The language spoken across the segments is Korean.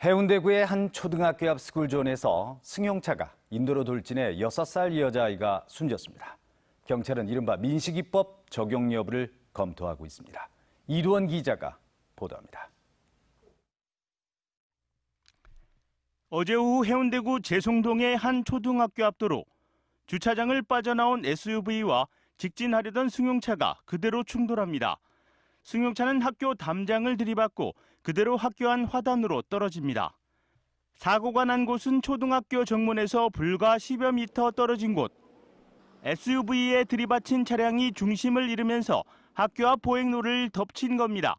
해운대구의 한 초등학교 앞 스쿨존에서 승용차가 인도로 돌진해 6살 여자아이가 숨졌습니다. 경찰은 이른바 민식이법 적용 여부를 검토하고 있습니다. 이두원 기자가 보도합니다. 어제 오후 해운대구 재송동의 한 초등학교 앞 도로, 주차장을 빠져나온 SUV와 직진하려던 승용차가 그대로 충돌합니다. 승용차는 학교 담장을 들이받고 그대로 학교 안 화단으로 떨어집니다. 사고가 난 곳은 초등학교 정문에서 불과 10여 미터 떨어진 곳. SUV에 들이받친 차량이 중심을 잃으면서 학교 앞 보행로를 덮친 겁니다.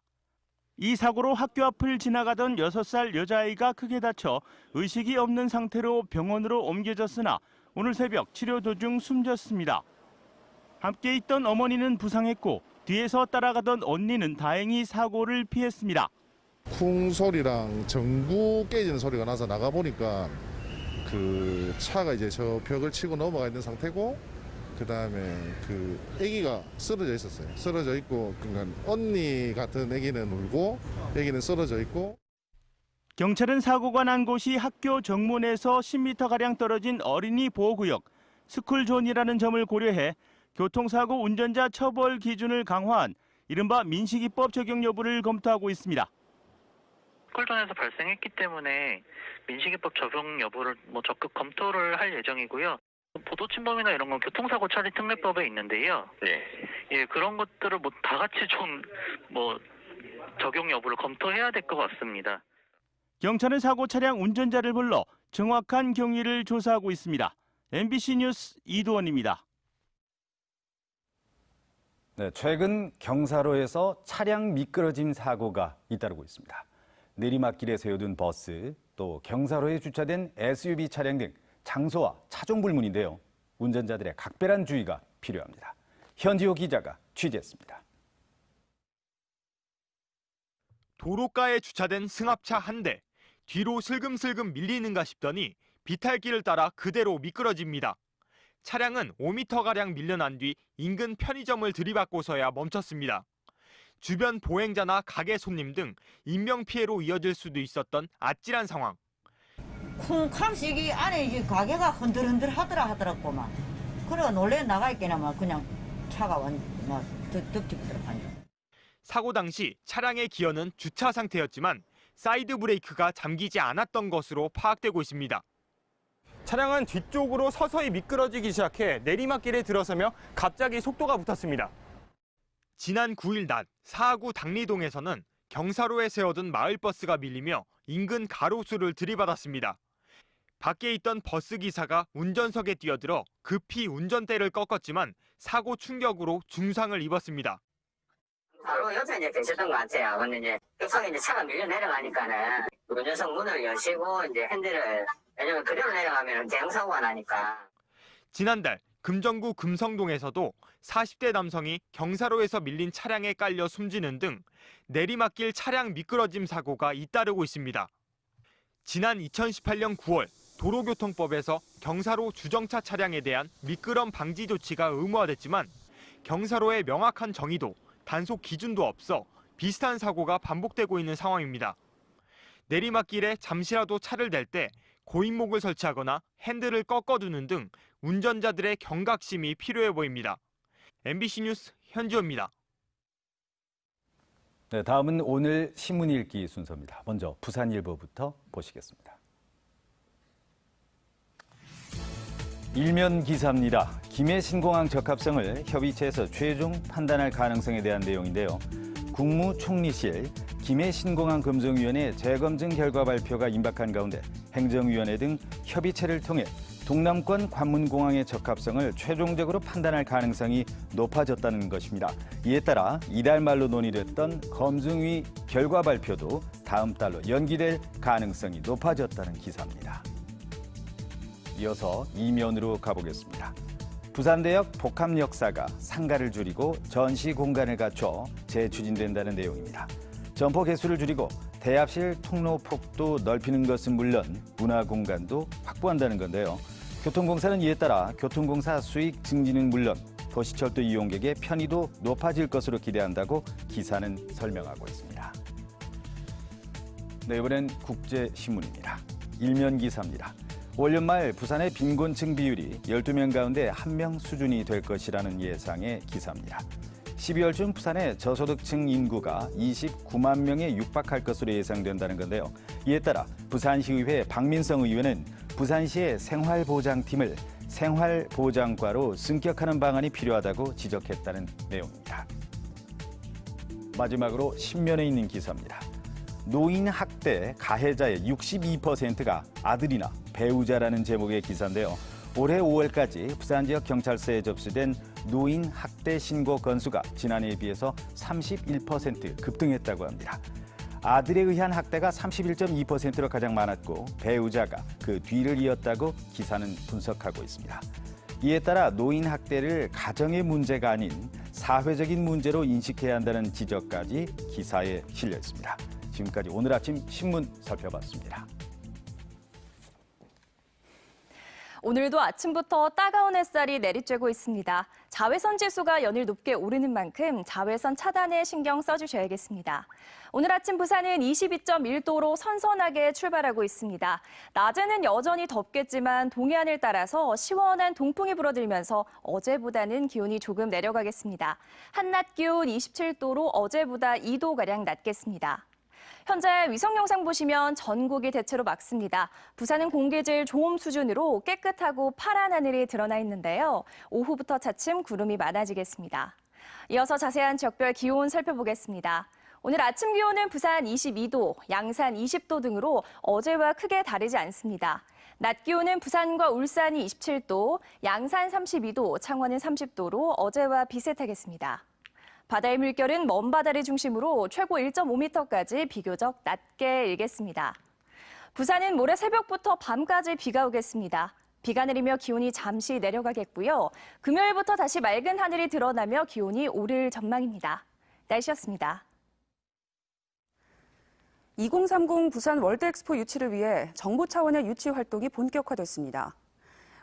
이 사고로 학교 앞을 지나가던 6살 여자아이가 크게 다쳐 의식이 없는 상태로 병원으로 옮겨졌으나 오늘 새벽 치료 도중 숨졌습니다. 함께 있던 어머니는 부상했고 뒤에서 따라가던 언니는 다행히 사고를 피했습니다. 쿵 소리랑 전구 깨지는 소리가 나서 나가보니까 그 차가 이제 저 벽을 치고 넘어가 있는 상태고, 그 다음에 그 아기가 쓰러져 있었어요. 쓰러져 있고, 그러니까 언니 같은 아기는 울고 아기는 쓰러져 있고. 경찰은 사고가 난 곳이 학교 정문에서 10m가량 떨어진 어린이 보호구역 스쿨존이라는 점을 고려해 교통사고 운전자 처벌 기준을 강화한 이른바 민식이법 적용 여부를 검토하고 있습니다. 스쿨존에서 발생했기 때문에 민식이법 적용 여부를 적극 검토를 할 예정이고요. 보도침범이나 이런 건 교통사고 처리 특례법에 있는데요. 예, 그런 것들을 다 같이 좀 적용 여부를 검토해야 될 것 같습니다. 경찰은 사고 차량 운전자를 불러 정확한 경위를 조사하고 있습니다. MBC 뉴스 이두원입니다. 네, 최근 경사로에서 차량 미끄러짐 사고가 잇따르고 있습니다. 내리막길에 세워둔 버스, 또 경사로에 주차된 SUV 차량 등 장소와 차종 불문인데요. 운전자들의 각별한 주의가 필요합니다. 현지호 기자가 취재했습니다. 도로가에 주차된 승합차 한 대, 뒤로 슬금슬금 밀리는가 싶더니 비탈길을 따라 그대로 미끄러집니다. 차량은 5m가량 밀려난 뒤 인근 편의점을 들이받고서야 멈췄습니다. 주변 보행자나 가게 손님 등 인명피해로 이어질 수도 있었던 아찔한 상황. 쿵쾅씩이 안에 이제 가게가 흔들흔들 하더라고만. 그래 놀래 나가 있게나마 그냥 차가 막 득집더라. 사고 당시 차량의 기어는 주차 상태였지만 사이드 브레이크가 잠기지 않았던 것으로 파악되고 있습니다. 차량은 뒤쪽으로 서서히 미끄러지기 시작해 내리막길에 들어서며 갑자기 속도가 붙었습니다. 지난 9일 낮 사하구 당리동에서는 경사로에 세워둔 마을버스가 밀리며 인근 가로수를 들이받았습니다. 밖에 있던 버스 기사가 운전석에 뛰어들어 급히 운전대를 꺾었지만 사고 충격으로 중상을 입었습니다. 바로 옆에 이제 계셨던 것 같아요. 근데 이제 급하게 차가 밀려 내려가니까는 운전석 문을 여시고 이제 핸들을, 왜냐면 그대로 내려가면 대형사고가 나니까. 지난달 금정구 금성동에서도 40대 남성이 경사로에서 밀린 차량에 깔려 숨지는 등 내리막길 차량 미끄러짐 사고가 잇따르고 있습니다. 지난 2018년 9월 도로교통법에서 경사로 주정차 차량에 대한 미끄럼 방지 조치가 의무화됐지만 경사로의 명확한 정의도 단속 기준도 없어 비슷한 사고가 반복되고 있는 상황입니다. 내리막길에 잠시라도 차를 댈 때 고인목을 설치하거나 핸들을 꺾어두는 등 운전자들의 경각심이 필요해 보입니다. MBC 뉴스 현지호입니다. 네, 다음은 오늘 신문 읽기 순서입니다. 먼저 부산일보부터 보시겠습니다. 일면 기사입니다. 김해 신공항 적합성을 협의체에서 최종 판단할 가능성에 대한 내용인데요. 국무총리실 김해 신공항 검증위원회 재검증 결과 발표가 임박한 가운데 행정위원회 등 협의체를 통해 동남권 관문공항의 적합성을 최종적으로 판단할 가능성이 높아졌다는 것입니다. 이에 따라 이달 말로 논의됐던 검증위 결과 발표도 다음 달로 연기될 가능성이 높아졌다는 기사입니다. 이어서 이면으로 가보겠습니다. 부산대역 복합역사가 상가를 줄이고 전시 공간을 갖춰 재추진된다는 내용입니다. 점포 개수를 줄이고 대합실 통로 폭도 넓히는 것은 물론 문화 공간도 확보한다는 건데요. 교통공사는 이에 따라 교통공사 수익 증진은 물론 도시철도 이용객의 편의도 높아질 것으로 기대한다고 기사는 설명하고 있습니다. 네, 이번엔 국제신문입니다. 일면 기사입니다. 올 연말 부산의 빈곤층 비율이 12명 가운데 1명 수준이 될 것이라는 예상의 기사입니다. 12월쯤 부산의 저소득층 인구가 29만 명에 육박할 것으로 예상된다는 건데요. 이에 따라 부산시의회 박민성 의원은 부산시의 생활보장팀을 생활보장과로 승격하는 방안이 필요하다고 지적했다는 내용입니다. 마지막으로 신면에 있는 기사입니다. 노인 학대 가해자의 62%가 아들이나 배우자라는 제목의 기사인데요. 올해 5월까지 부산 지역 경찰서에 접수된 노인 학대 신고 건수가 지난해에 비해서 31% 급등했다고 합니다. 아들에 의한 학대가 31.2%로 가장 많았고 배우자가 그 뒤를 이었다고 기사는 분석하고 있습니다. 이에 따라 노인 학대를 가정의 문제가 아닌 사회적인 문제로 인식해야 한다는 지적까지 기사에 실려 있습니다. 지금까지 오늘 아침 신문 살펴봤습니다. 오늘도 아침부터 따가운 햇살이 내리쬐고 있습니다. 자외선 지수가 연일 높게 오르는 만큼 자외선 차단에 신경 써주셔야겠습니다. 오늘 아침 부산은 22.1도로 선선하게 출발하고 있습니다. 낮에는 여전히 덥겠지만 동해안을 따라서 시원한 동풍이 불어들면서 어제보다는 기온이 조금 내려가겠습니다. 한낮 기온 27도로 어제보다 2도가량 낮겠습니다. 현재 위성 영상 보시면 전국이 대체로 맑습니다. 부산은 공기질 좋음 수준으로 깨끗하고 파란 하늘이 드러나 있는데요. 오후부터 차츰 구름이 많아지겠습니다. 이어서 자세한 지역별 기온 살펴보겠습니다. 오늘 아침 기온은 부산 22도, 양산 20도 등으로 어제와 크게 다르지 않습니다. 낮 기온은 부산과 울산이 27도, 양산 32도, 창원은 30도로 어제와 비슷하겠습니다. 바다의 물결은 먼 바다를 중심으로 최고 1.5m까지 비교적 낮게 일겠습니다. 부산은 모레 새벽부터 밤까지 비가 오겠습니다. 비가 내리며 기온이 잠시 내려가겠고요. 금요일부터 다시 맑은 하늘이 드러나며 기온이 오를 전망입니다. 날씨였습니다. 2030 부산 월드엑스포 유치를 위해 정부 차원의 유치 활동이 본격화됐습니다.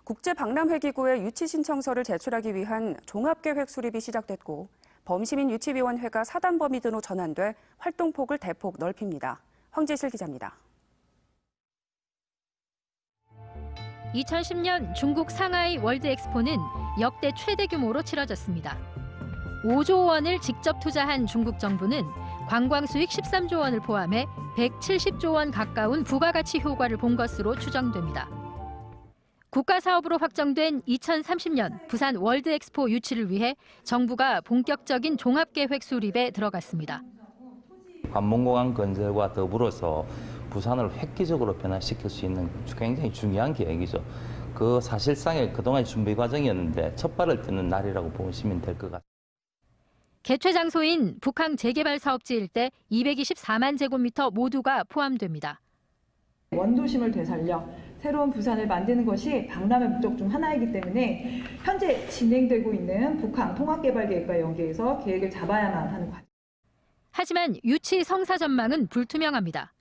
국제박람회기구에 유치 신청서를 제출하기 위한 종합계획 수립이 시작됐고 범시민유치위원회가 사단 범위 등으로 전환돼 활동폭을 대폭 넓힙니다. 황지실 기자입니다. 2010년 중국 상하이 월드엑스포는 역대 최대 규모로 치러졌습니다. 5조 원을 직접 투자한 중국 정부는 관광 수익 13조 원을 포함해 170조 원 가까운 부가가치 효과를 본 것으로 추정됩니다. 국가사업으로 확정된 2030년 부산 월드엑스포 유치를 위해 정부가 본격적인 종합계획 수립에 들어갔습니다. 관문공항 건설과 더불어서 부산을 획기적으로 변화시킬 수 있는 굉장히 중요한 계획이죠. 그 사실상의 그동안의 준비 과정이었는데 첫 발을 떼는 날이라고 보시면 될 것 같습니다. 개최 장소인 북항 재개발 사업지 일대 224만 제곱미터 모두가 포함됩니다. 원도심을 되살려 새로운 부산을 만드는 것이 박람회 목적 중 하나이기 때문에 현재 진행되고 있는 북한 통합개발계획과 연계해서 계획을 잡아야만 하는 과정. 하지만 유치 성사 전망은 불투명합니다.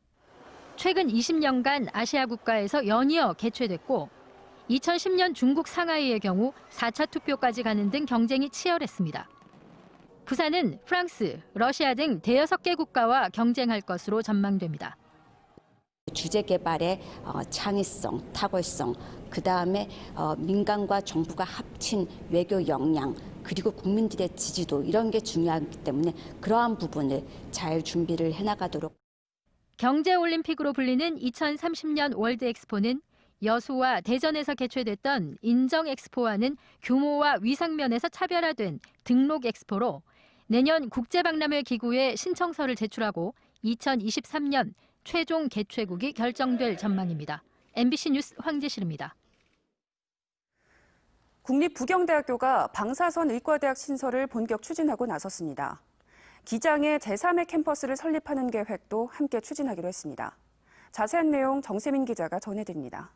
최근 20년간 아시아 국가에서 연이어 개최됐고 2010년 중국 상하이의 경우 4차 투표까지 가는 등 경쟁이 치열했습니다. 부산은 프랑스, 러시아 등 대여섯 개 국가와 경쟁할 것으로 전망됩니다. 주제 개발의 창의성, 탁월성, 그다음에 민간과 정부가 합친 외교 역량, 그리고 국민들의 지지도 이런 게 중요하기 때문에 그러한 부분을 잘 준비를 해나가도록. 경제올림픽으로 불리는 2030년 월드엑스포는 여수와 대전에서 개최됐던 인정엑스포와는 규모와 위상면에서 차별화된 등록엑스포로 내년 국제박람회 기구에 신청서를 제출하고 2023년 최종 개최국이 결정될 전망입니다. MBC 뉴스 황지실입니다. 국립부경대학교가 방사선 의과대학 신설을 본격 추진하고 나섰습니다. 기장에 제3의 캠퍼스를 설립하는 계획도 함께 추진하기로 했습니다. 자세한 내용 정세민 기자가 전해드립니다.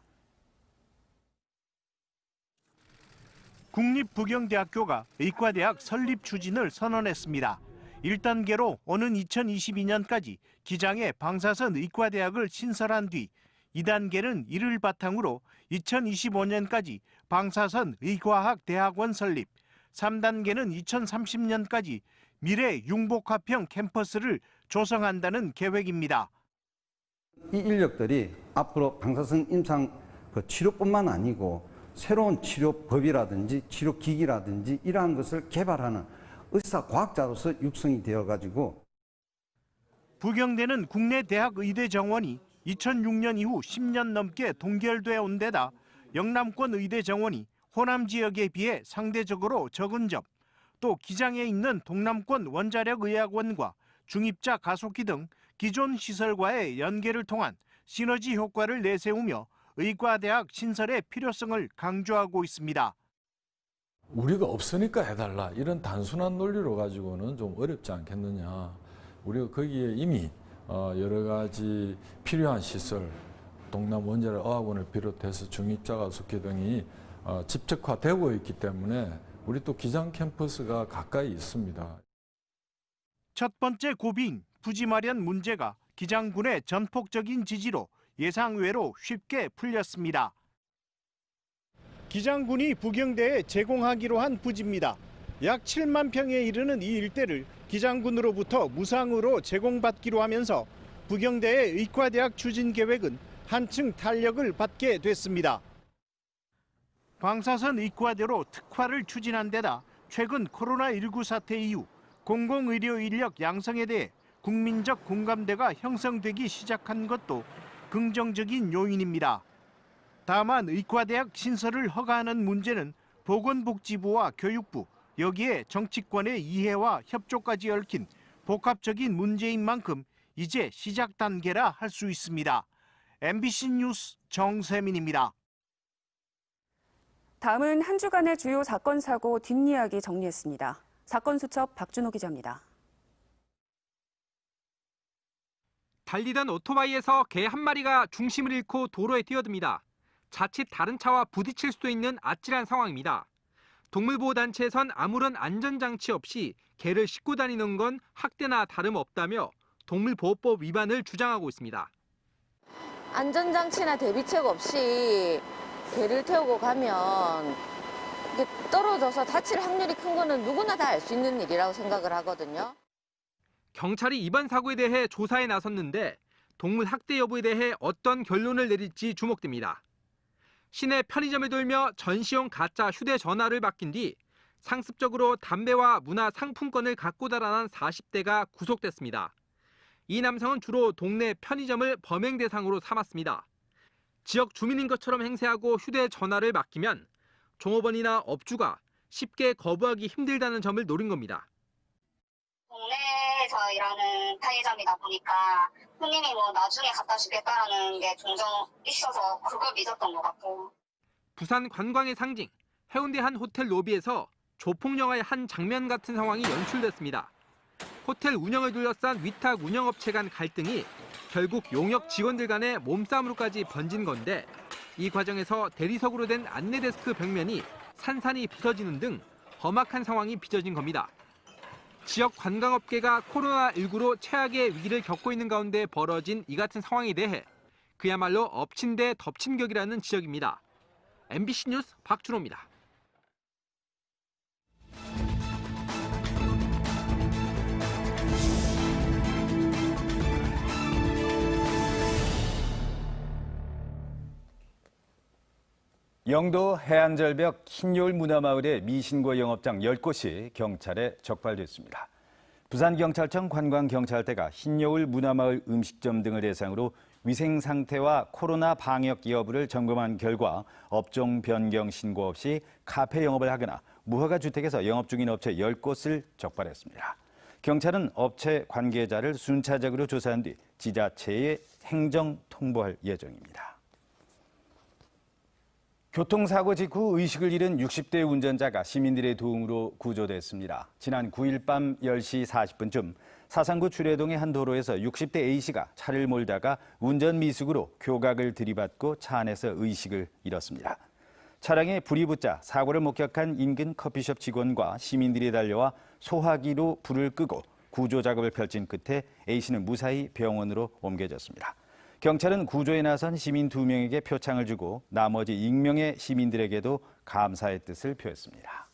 국립부경대학교가 의과대학 설립 추진을 선언했습니다. 1단계로 오는 2022년까지 기장에 방사선 의과대학을 신설한 뒤 2단계는 이를 바탕으로 2025년까기 방사선 의과학 대학원 설립, 3단계는 2030년까지 미래 융복합형 캠퍼스를 조성한다는 계획입니다. 이 인력들이 앞으로 방사성 임상 치료뿐만 아니고 새로운 치료법이라든지 치료기기라든지 이러한 것을 개발하는 의사과학자로서 육성이 되어가지고 부경대는 국내 대학 의대 정원이 2006년 이후 10년 넘게 동결되어 온 데다 영남권 의대 정원이 호남 지역에 비해 상대적으로 적은 점, 또 기장에 있는 동남권 원자력의학원과 중입자 가속기 등 기존 시설과의 연계를 통한 시너지 효과를 내세우며 의과대학 신설의 필요성을 강조하고 있습니다. 우리가 없으니까 해달라 이런 단순한 논리로 가지고는 좀 어렵지 않겠느냐. 우리가 거기에 이미 여러 가지 필요한 시설, 동남 원자력 의학원을 비롯해서 중입자 가속기 등이 집적화되고 있기 때문에 우리 또 기장 캠퍼스가 가까이 있습니다. 첫 번째 고비인 부지 마련 문제가 기장군의 전폭적인 지지로 예상외로 쉽게 풀렸습니다. 기장군이 부경대에 제공하기로 한 부지입니다. 약 7만 평에 이르는 이 일대를 기장군으로부터 무상으로 제공받기로 하면서 부경대의 의과대학 추진 계획은 한층 탄력을 받게 됐습니다. 방사선 의과대로 특화를 추진한 데다 최근 코로나19 사태 이후 공공의료 인력 양성에 대해 국민적 공감대가 형성되기 시작한 것도 긍정적인 요인입니다. 다만 의과대학 신설을 허가하는 문제는 보건복지부와 교육부, 여기에 정치권의 이해와 협조까지 얽힌 복합적인 문제인 만큼 이제 시작 단계라 할 수 있습니다. MBC 뉴스 정세민입니다. 다음은 한 주간의 주요 사건, 사고 뒷이야기 정리했습니다. 사건 수첩 박준호 기자입니다. 달리던 오토바이에서 개 한 마리가 중심을 잃고 도로에 뛰어듭니다. 자칫 다른 차와 부딪힐 수도 있는 아찔한 상황입니다. 동물보호단체에선 아무런 안전장치 없이 개를 싣고 다니는 건 학대나 다름없다며 동물보호법 위반을 주장하고 있습니다. 안전장치나 대비책 없이 개를 태우고 가면 이게 떨어져서 다칠 확률이 큰 거는 누구나 다 알 수 있는 일이라고 생각을 하거든요. 경찰이 이번 사고에 대해 조사에 나섰는데 동물 학대 여부에 대해 어떤 결론을 내릴지 주목됩니다. 시내 편의점을 돌며 전시용 가짜 휴대전화를 맡긴 뒤 상습적으로 담배와 문화 상품권을 갖고 달아난 40대가 구속됐습니다. 이 남성은 주로 동네 편의점을 범행 대상으로 삼았습니다. 지역 주민인 것처럼 행세하고 휴대전화를 맡기면 종업원이나 업주가 쉽게 거부하기 힘들다는 점을 노린 겁니다. 동네에서 일하는 편의점이다 보니까 손님이 나중에 갖다 주겠다라는 게 종종 있어서 그걸 믿었던 것 같고. 부산 관광의 상징, 해운대 한 호텔 로비에서 조폭영화의 한 장면 같은 상황이 연출됐습니다. 호텔 운영을 둘러싼 위탁 운영업체 간 갈등이 결국 용역 직원들 간의 몸싸움으로까지 번진 건데 이 과정에서 대리석으로 된 안내데스크 벽면이 산산이 부서지는 등 험악한 상황이 빚어진 겁니다. 지역 관광업계가 코로나19로 최악의 위기를 겪고 있는 가운데 벌어진 이 같은 상황에 대해 그야말로 엎친 데 덮친 격이라는 지적입니다. MBC 뉴스 박준호입니다. 영도 해안절벽 흰여울 문화마을의 미신고 영업장 10곳이 경찰에 적발됐습니다. 부산경찰청 관광경찰대가 흰여울 문화마을 음식점 등을 대상으로 위생 상태와 코로나 방역 여부를 점검한 결과 업종 변경 신고 없이 카페 영업을 하거나 무허가 주택에서 영업 중인 업체 10곳을 적발했습니다. 경찰은 업체 관계자를 순차적으로 조사한 뒤 지자체에 행정 통보할 예정입니다. 교통사고 직후 의식을 잃은 60대 운전자가 시민들의 도움으로 구조됐습니다. 지난 9일 밤 10시 40분쯤 사상구 주례동의 한 도로에서 60대 A씨가 차를 몰다가 운전 미숙으로 교각을 들이받고 차 안에서 의식을 잃었습니다. 차량에 불이 붙자 사고를 목격한 인근 커피숍 직원과 시민들이 달려와 소화기로 불을 끄고 구조 작업을 펼친 끝에 A씨는 무사히 병원으로 옮겨졌습니다. 경찰은 구조에 나선 시민 2명에게 표창을 주고 나머지 익명의 시민들에게도 감사의 뜻을 표했습니다.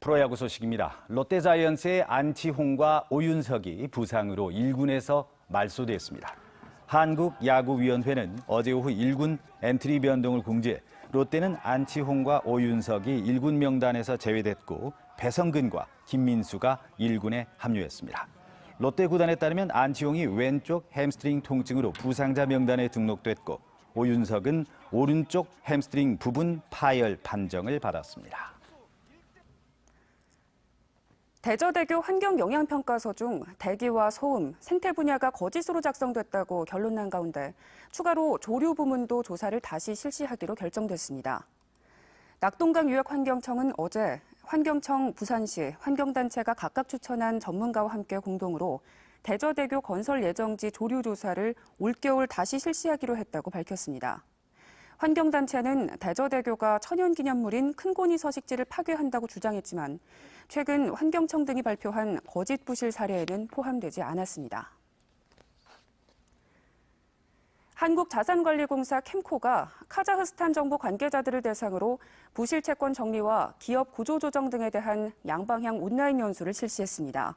프로야구 소식입니다. 롯데자이언츠의 안치홍과 오윤석이 부상으로 1군에서 말소됐습니다. 한국야구위원회는 어제 오후 1군 엔트리 변동을 공지해 롯데는 안치홍과 오윤석이 1군 명단에서 제외됐고 배성근과 김민수가 1군에 합류했습니다. 롯데 구단에 따르면 안치홍이 왼쪽 햄스트링 통증으로 부상자 명단에 등록됐고 오윤석은 오른쪽 햄스트링 부분 파열 판정을 받았습니다. 대저대교 환경영향평가서 중 대기와 소음, 생태 분야가 거짓으로 작성됐다고 결론난 가운데 추가로 조류 부문도 조사를 다시 실시하기로 결정됐습니다. 낙동강유역환경청은 어제 환경청, 부산시, 환경단체가 각각 추천한 전문가와 함께 공동으로 대저대교 건설 예정지 조류 조사를 올겨울 다시 실시하기로 했다고 밝혔습니다. 환경단체는 대저대교가 천연기념물인 큰고니 서식지를 파괴한다고 주장했지만 최근 환경청 등이 발표한 거짓 부실 사례에는 포함되지 않았습니다. 한국자산관리공사 캠코가 카자흐스탄 정부 관계자들을 대상으로 부실 채권 정리와 기업 구조조정 등에 대한 양방향 온라인 연수를 실시했습니다.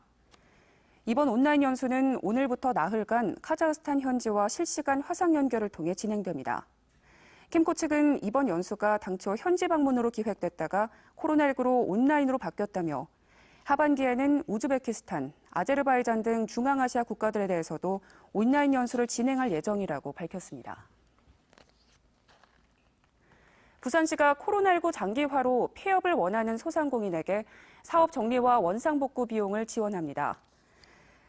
이번 온라인 연수는 오늘부터 나흘간 카자흐스탄 현지와 실시간 화상 연결을 통해 진행됩니다. 캠코 측은 이번 연수가 당초 현지 방문으로 기획됐다가 코로나19로 온라인으로 바뀌었다며 하반기에는 우즈베키스탄, 아제르바이잔 등 중앙아시아 국가들에 대해서도 온라인 연수를 진행할 예정이라고 밝혔습니다. 부산시가 코로나19 장기화로 폐업을 원하는 소상공인에게 사업 정리와 원상복구 비용을 지원합니다.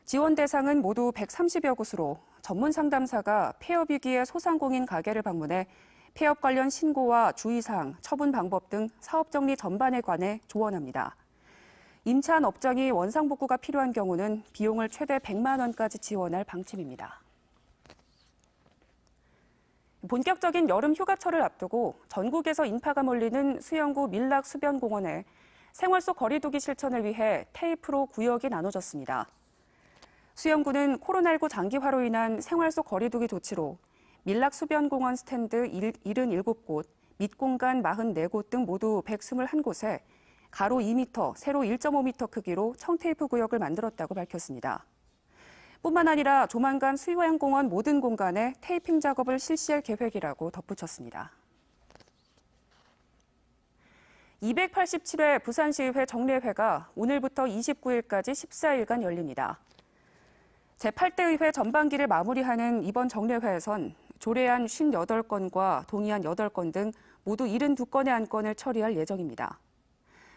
지원 대상은 모두 130여 곳으로 전문 상담사가 폐업 위기의 소상공인 가게를 방문해 폐업 관련 신고와 주의사항, 처분 방법 등 사업 정리 전반에 관해 조언합니다. 임차한 업장이 원상복구가 필요한 경우는 비용을 최대 100만 원까지 지원할 방침입니다. 본격적인 여름 휴가철을 앞두고 전국에서 인파가 몰리는 수영구 밀락수변공원에 생활 속 거리두기 실천을 위해 테이프로 구역이 나눠졌습니다. 수영구는 코로나19 장기화로 인한 생활 속 거리두기 조치로 밀락수변공원 스탠드 77곳, 밑공간 44곳 등 모두 121곳에 가로 2m, 세로 1.5m 크기로 청테이프 구역을 만들었다고 밝혔습니다. 뿐만 아니라 조만간 수영공원 모든 공간에 테이핑 작업을 실시할 계획이라고 덧붙였습니다. 287회 부산시의회 정례회가 오늘부터 29일까지 14일간 열립니다. 제8대 의회 전반기를 마무리하는 이번 정례회에선 조례안 58건과 동의안 8건 등 모두 72건의 안건을 처리할 예정입니다.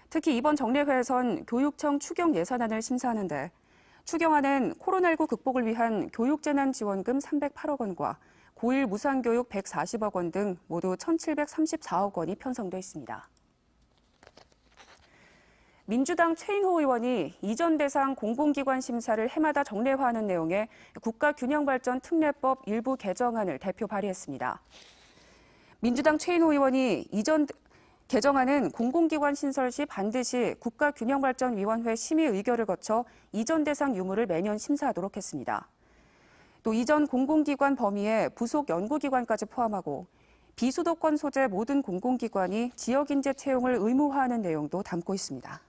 특히 이번 정례회에선 교육청 추경 예산안을 심사하는데 추경안은 코로나19 극복을 위한 교육재난지원금 308억 원과 고1 무상교육 140억 원 등 모두 1,734억 원이 편성돼 있습니다. 민주당 최인호 의원이 이전 대상 공공기관 심사를 해마다 정례화하는 내용의 국가균형발전특례법 일부 개정안을 대표 발의했습니다. 민주당 최인호 의원이 이전 개정안은 공공기관 신설 시 반드시 국가균형발전위원회 심의 의결을 거쳐 이전 대상 유무를 매년 심사하도록 했습니다. 또 이전 공공기관 범위에 부속 연구기관까지 포함하고 비수도권 소재 모든 공공기관이 지역인재 채용을 의무화하는 내용도 담고 있습니다.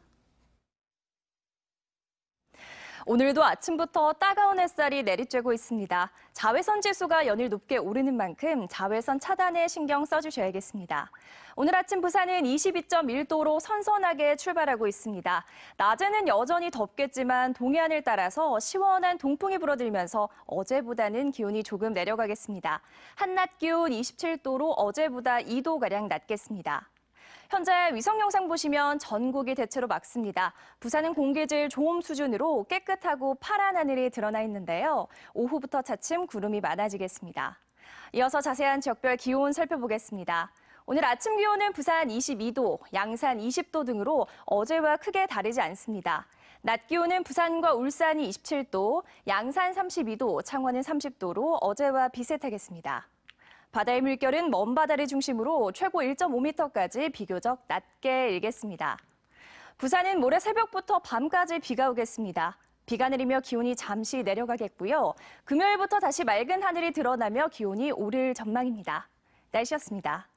오늘도 아침부터 따가운 햇살이 내리쬐고 있습니다. 자외선 지수가 연일 높게 오르는 만큼 자외선 차단에 신경 써주셔야겠습니다. 오늘 아침 부산은 22.1도로 선선하게 출발하고 있습니다. 낮에는 여전히 덥겠지만 동해안을 따라서 시원한 동풍이 불어들면서 어제보다는 기온이 조금 내려가겠습니다. 한낮 기온 27도로 어제보다 2도가량 낮겠습니다. 현재 위성 영상 보시면 전국이 대체로 맑습니다. 부산은 공기질 좋음 수준으로 깨끗하고 파란 하늘이 드러나 있는데요. 오후부터 차츰 구름이 많아지겠습니다. 이어서 자세한 지역별 기온 살펴보겠습니다. 오늘 아침 기온은 부산 22도, 양산 20도 등으로 어제와 크게 다르지 않습니다. 낮 기온은 부산과 울산이 27도, 양산 32도, 창원은 30도로 어제와 비슷하겠습니다. 바다의 물결은 먼 바다를 중심으로 최고 1.5m까지 비교적 낮게 일겠습니다. 부산은 모레 새벽부터 밤까지 비가 오겠습니다. 비가 내리며 기온이 잠시 내려가겠고요. 금요일부터 다시 맑은 하늘이 드러나며 기온이 오를 전망입니다. 날씨였습니다.